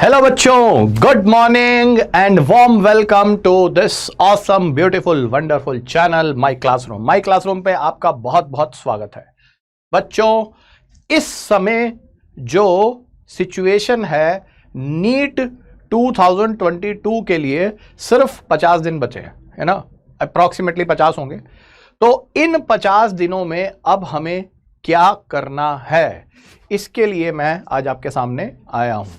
Hello बच्चों, good morning and warm welcome to this awesome beautiful wonderful channel my classroom. My classroom पे आपका बहुत बहुत स्वागत है। बच्चों, इस समय जो सिचुएशन है, नीट 2022 के लिए सिर्फ 50 दिन बचे हैं, है ना। अप्रॉक्सीमेटली 50 होंगे। तो इन 50 दिनों में अब हमें क्या करना है, इसके लिए मैं आज आपके सामने आया हूं।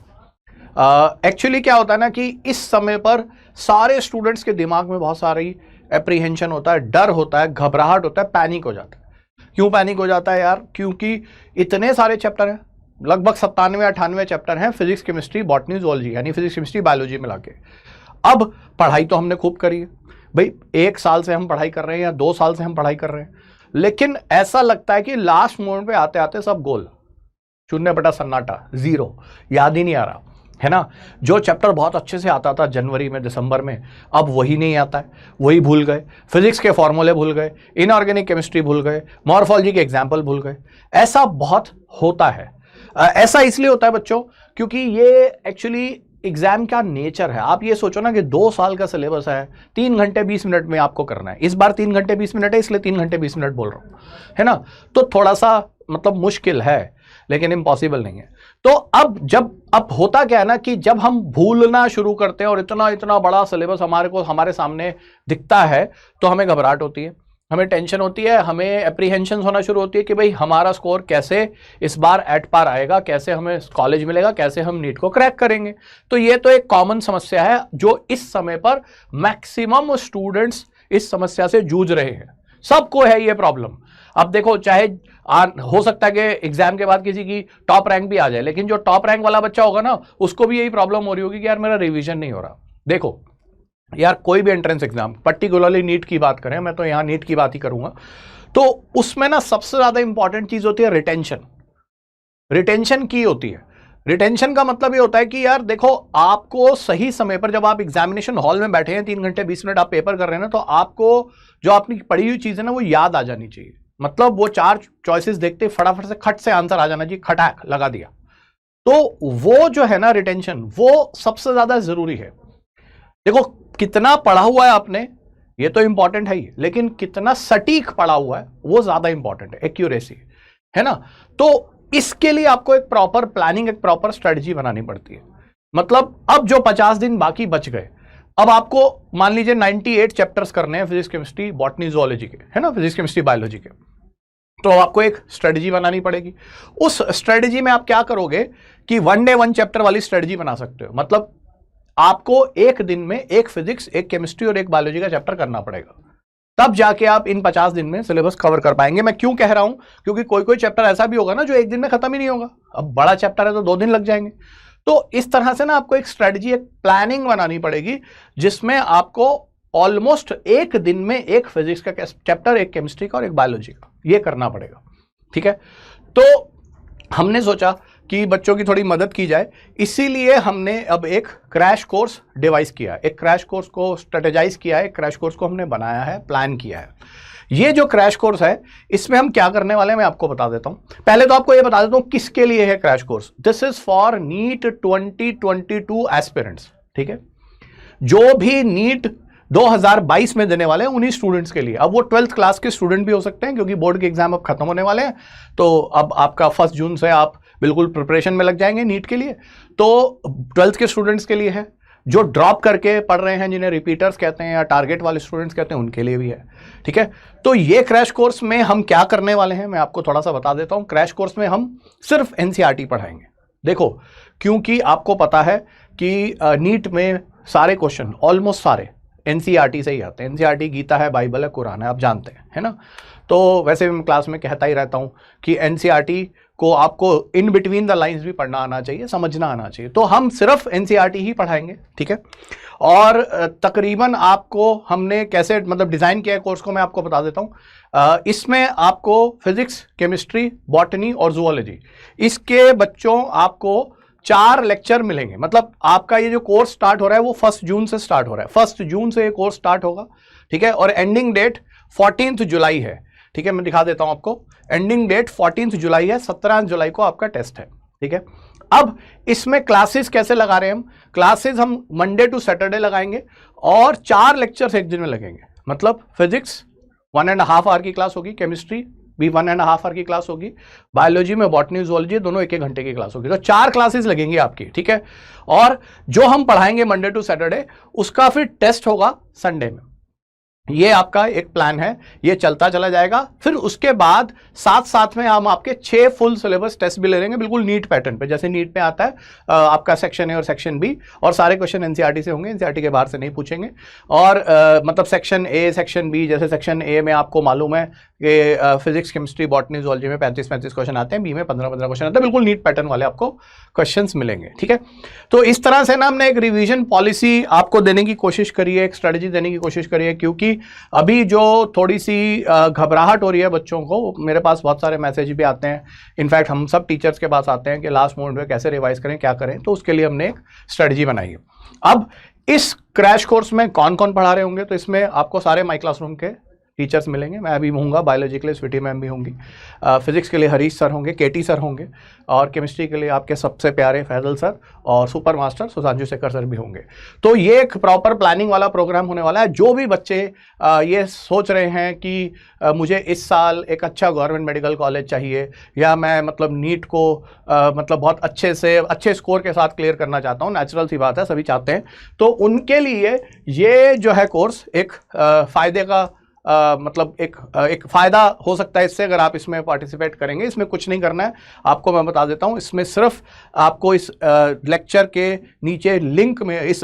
एक्चुअली क्या होता है ना कि इस समय पर सारे स्टूडेंट्स के दिमाग में बहुत सारी एप्रीहेंशन होता है, डर होता है, घबराहट होता है, पैनिक हो जाता है। क्यों पैनिक हो जाता है यार? क्योंकि इतने सारे चैप्टर हैं, लगभग 97-98 चैप्टर हैं फिजिक्स, केमिस्ट्री, बॉटनी, जूलॉजी, यानी फिजिक्स, केमिस्ट्री, बायोलॉजी मिला के। अब पढ़ाई तो हमने खूब करी है भाई, 1 साल से हम पढ़ाई कर रहे हैं या 2 साल से हम पढ़ाई कर रहे हैं, लेकिन ऐसा लगता है कि लास्ट मोमेंट पे आते आते सब गोल, शून्य बटा सन्नाटा, जीरो, याद ही नहीं आ रहा, है ना। जो चैप्टर बहुत अच्छे से आता था जनवरी में, दिसंबर में, अब वही नहीं आता है, वही भूल गए। फिजिक्स के फॉर्मूले भूल गए, इनऑर्गेनिक केमिस्ट्री भूल गए, मॉर्फोलॉजी के एग्जाम्पल भूल गए। ऐसा बहुत होता है। ऐसा इसलिए होता है बच्चों क्योंकि ये एक्चुअली एग्जाम का नेचर है। आप ये सोचो ना कि 2 साल का सिलेबस है, 3 घंटे 20 मिनट में आपको करना है। इस बार 3 घंटे 20 मिनट है, इसलिए 3 घंटे 20 मिनट बोल रहा हूं, है ना। तो थोड़ा सा मतलब मुश्किल है, लेकिन इम्पॉसिबल नहीं है। तो अब होता क्या है ना कि जब हम भूलना शुरू करते हैं और इतना इतना बड़ा सिलेबस हमारे सामने दिखता है, तो हमें घबराहट होती है, हमें टेंशन होती है, हमें एप्रीहेंशन होना शुरू होती है कि भाई हमारा स्कोर कैसे इस बार एट पार आएगा, कैसे हमें कॉलेज मिलेगा, कैसे हम नीट को क्रैक करेंगे। तो ये तो एक कॉमन समस्या है जो इस समय पर मैक्सिमम स्टूडेंट्स इस समस्या से जूझ रहे हैं। सबको है ये प्रॉब्लम। अब देखो, चाहे हो सकता है कि एग्जाम के बाद किसी की टॉप रैंक भी आ जाए, लेकिन जो टॉप रैंक वाला बच्चा होगा ना, उसको भी यही प्रॉब्लम हो रही होगी कि यार मेरा रिवीजन नहीं हो रहा। देखो यार, कोई भी एंट्रेंस एग्जाम, पर्टिकुलरली नीट की बात करें, मैं तो यहां नीट की बात ही करूंगा, तो उसमें ना सबसे ज्यादा इंपॉर्टेंट चीज होती है रिटेंशन। रिटेंशन की होती है। रिटेंशन का मतलब ये होता है कि यार देखो, आपको सही समय पर, जब आप एग्जामिनेशन हॉल में बैठे हैं, 3 घंटे 20 मिनट आप पेपर कर रहे हैं ना, तो आपको जो आपने पढ़ी हुई चीज है ना, वो याद आ जानी चाहिए। मतलब वो 4 चॉइसेस देखते फटाफट से खट से आंसर आ जाना चाहिए, खटाक लगा दिया। तो वो जो है ना रिटेंशन, वो सबसे ज्यादा जरूरी है। देखो, कितना पढ़ा हुआ है आपने, ये तो इंपॉर्टेंट है ही, लेकिन कितना सटीक पढ़ा हुआ है वो ज्यादा इंपॉर्टेंट है, एक्यूरेसी, है ना। तो इसके लिए आपको एक प्रॉपर प्लानिंग, एक प्रॉपर स्ट्रेटजी बनानी पड़ती है। मतलब अब जो 50 दिन बाकी बच गए, अब आपको मान लीजिए 98 चैप्टर्स करने हैं फिजिक्स, केमिस्ट्री, बॉटनी, जूलॉजी के, है ना, फिजिक्स, केमिस्ट्री, बायोलॉजी के। तो आपको एक स्ट्रेटजी बनानी पड़ेगी। उस स्ट्रेटजी में आप क्या करोगे कि 1 डे 1 चैप्टर वाली स्ट्रेटजी बना सकते हो। मतलब आपको एक दिन में एक फिजिक्स, एक केमिस्ट्री और एक बायोलॉजी का चैप्टर करना पड़ेगा, तब जाके आप इन 50 दिन में सिलेबस कवर कर पाएंगे। मैं क्यों कह रहा हूं? क्योंकि कोई कोई चैप्टर ऐसा भी होगा ना जो एक दिन में खत्म ही नहीं होगा। अब बड़ा चैप्टर है तो 2 दिन लग जाएंगे। तो इस तरह से ना आपको एक स्ट्रेटजी, एक प्लानिंग बनानी पड़ेगी, जिसमें आपको ऑलमोस्ट एक दिन में एक फिजिक्स का चैप्टर, एक केमिस्ट्री का और एक बायोलॉजी का, ये करना पड़ेगा। ठीक है। तो हमने सोचा कि बच्चों की थोड़ी मदद की जाए, इसीलिए हमने अब एक क्रैश कोर्स डिवाइस किया, एक क्रैश कोर्स को स्ट्रेटेजाइज किया है, एक क्रैश कोर्स को हमने बनाया है, प्लान किया है। ये जो क्रैश कोर्स है, इसमें हम क्या करने वाले हैं मैं आपको बता देता हूं। पहले तो आपको ये बता देता हूं किसके लिए है crash course. This is for NEET 2022 aspirants. ठीक है। जो भी नीट 2022 में देने वाले हैं उन्हीं स्टूडेंट्स के लिए। अब वो 12th क्लास के स्टूडेंट भी हो सकते हैं, क्योंकि बोर्ड के एग्जाम अब खत्म होने वाले हैं। तो अब आपका 1 जून से आप बिल्कुल प्रिपरेशन में लग जाएंगे नीट के लिए। तो 12th के स्टूडेंट्स के लिए है, जो ड्रॉप करके पढ़ रहे हैं, जिन्हें रिपीटर्स कहते हैं या टारगेट वाले स्टूडेंट्स कहते हैं, उनके लिए भी है। ठीक है। तो ये क्रैश कोर्स में हम क्या करने वाले हैं मैं आपको थोड़ा सा बता देता हूं। क्रैश कोर्स में हम सिर्फ एनसीईआरटी पढ़ाएंगे। देखो, क्योंकि आपको पता है कि नीट में सारे क्वेश्चन, ऑलमोस्ट सारे एनसीईआरटी से ही आते हैं। एनसीईआरटी गीता है, बाइबल है, कुरान है, आप जानते हैं, है ना। तो वैसे भी मैं क्लास में कहता ही रहता हूं कि एनसीईआरटी को आपको इन बिटवीन द लाइंस भी पढ़ना आना चाहिए, समझना आना चाहिए। तो हम सिर्फ एनसीईआरटी ही पढ़ाएंगे। ठीक है। और तकरीबन आपको हमने कैसे मतलब डिजाइन किया है कोर्स को, मैं आपको बता देता हूं। इसमें आपको फिजिक्स, केमिस्ट्री, बॉटनी और जूलॉजी, इसके बच्चों आपको 4 लेक्चर मिलेंगे। मतलब आपका ये जो कोर्स स्टार्ट हो रहा है वो 1 जून से स्टार्ट हो रहा है। 1 जून से ये कोर्स स्टार्ट होगा। ठीक है। और एंडिंग डेट 14 जुलाई है। ठीक है, मैं दिखा देता हूं आपको। एंडिंग डेट 14 जुलाई है, 17 जुलाई को आपका टेस्ट है। ठीक है। अब इसमें क्लासेस कैसे लगा रहे हैं हम? क्लासेस हम मंडे टू सैटरडे लगाएंगे और 4 लेक्चर्स एक दिन में लगेंगे। मतलब फिजिक्स 1.5 आवर की क्लास होगी, केमिस्ट्री भी 1.5 आवर की क्लास होगी, बायोलॉजी में बॉटनी जूलॉजी दोनों 1-1 घंटे की क्लास होगी। तो 4 क्लासेस लगेंगी आपकी, ठीक है। और जो हम पढ़ाएंगे मंडे टू सैटरडे उसका फिर टेस्ट होगा संडे में। ये आपका एक प्लान है, ये चलता चला जाएगा। फिर उसके बाद साथ साथ में हम आपके 6 फुल सिलेबस टेस्ट भी ले लेंगे, बिल्कुल नीट पैटर्न पे, जैसे नीट में आता है आपका सेक्शन ए और सेक्शन बी, और सारे क्वेश्चन एनसीईआरटी से होंगे, एनसीईआरटी के बाहर से नहीं पूछेंगे। और मतलब सेक्शन ए सेक्शन बी, जैसे सेक्शन ए में आपको मालूम है कि फिजिक्स केमिस्ट्री बॉटनी जूलॉजी में 35-35 क्वेश्चन आते हैं, बी में 15-15 क्वेश्चन आते हैं, बिल्कुल नीट पैटर्न वाले आपको क्वेश्चंस मिलेंगे, ठीक है। तो इस तरह से ना हमने एक रिवीजन पॉलिसी आपको देने की कोशिश करी है, एक स्ट्रेटजी देने की कोशिश करी है, क्योंकि अभी जो थोड़ी सी घबराहट हो रही है बच्चों को, मेरे पास बहुत सारे मैसेज भी आते हैं, इनफैक्ट हम सब टीचर्स के पास आते हैं कि लास्ट मोमेंट में कैसे रिवाइज करें, क्या करें। तो उसके लिए हमने एक स्ट्रेटजी बनाई है। अब इस क्रैश कोर्स में कौन कौन पढ़ा रहे होंगे? तो इसमें आपको सारे माई क्लासरूम के टीचर्स मिलेंगे, मैं भी हूँगा, बायोलॉजी के लिए स्वीटी मैम भी होंगी, फिजिक्स के लिए हरीश सर होंगे, केटी सर होंगे, और केमिस्ट्री के लिए आपके सबसे प्यारे फैजल सर और super master Sudhanshu Shekhar sir भी होंगे। तो ये एक प्रॉपर प्लानिंग वाला प्रोग्राम होने वाला है। जो भी बच्चे ये सोच रहे हैं कि मुझे इस साल एक अच्छा गवर्नमेंट मेडिकल कॉलेज चाहिए, या मैं मतलब नीट को मतलब बहुत अच्छे से अच्छे स्कोर के साथ क्लियर करना चाहता हूँ, नेचुरल सी बात है, सभी चाहते हैं, तो उनके लिए ये जो है कोर्स एक फ़ायदे का मतलब एक फ़ायदा हो सकता है इससे, अगर आप इसमें पार्टिसिपेट करेंगे। इसमें कुछ नहीं करना है आपको, मैं बता देता हूँ। इसमें सिर्फ आपको इस लेक्चर के नीचे लिंक में इस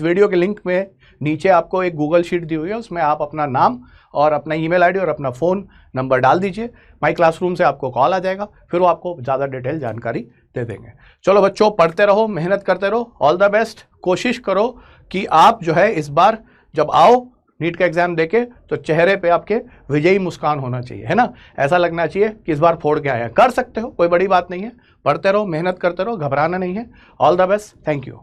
वीडियो के लिंक में नीचे आपको एक गूगल शीट दी हुई है, उसमें आप अपना नाम और अपना ईमेल आईडी और अपना फ़ोन नंबर डाल दीजिए। माई क्लासरूम से आपको कॉल आ जाएगा, फिर वो आपको ज़्यादा डिटेल जानकारी दे देंगे। चलो बच्चों, पढ़ते रहो, मेहनत करते रहो, ऑल द बेस्ट। कोशिश करो कि आप जो है इस बार जब आओ नीट का एग्जाम देके, तो चेहरे पे आपके विजयी मुस्कान होना चाहिए, है ना। ऐसा लगना चाहिए कि इस बार फोड़ के आए हैं। कर सकते हो, कोई बड़ी बात नहीं है। पढ़ते रहो, मेहनत करते रहो, घबराना नहीं है। All the best, thank you.